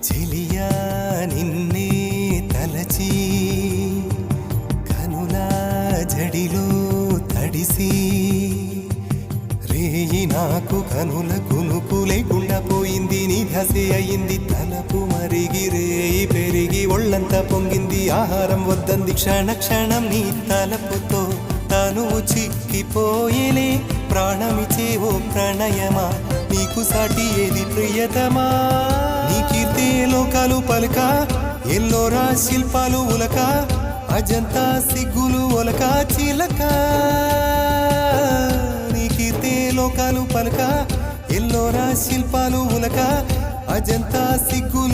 చెలియా నిన్నే తలచి కనులా జడిలో తడిసి రేయి నాకు కనుల కునుకు లేకుండా పోయింది. నీ ధ్యాసే అయింది తలపు మరిగి రేయి పెరిగి ఒళ్ళంతా పొంగింది. ఆహారం వద్దంది క్షణ క్షణం నీ తలపుతో తనువు చిక్కిపోయేనే. ప్రాణమిచే ఓ ప్రణయమా నీకు సాటి ఏది ప్రియతమా. నీ కీర్తే లోకాలు పలక ఎల్లోరా శిల్పాలు ఉలక అజంతా సిగ్గులు ఒలక చిలక. నీ కీర్తే లోకాలు పలక ఎల్లోరా శిల్పాలు ఉలక అజంతా సిగ్గులు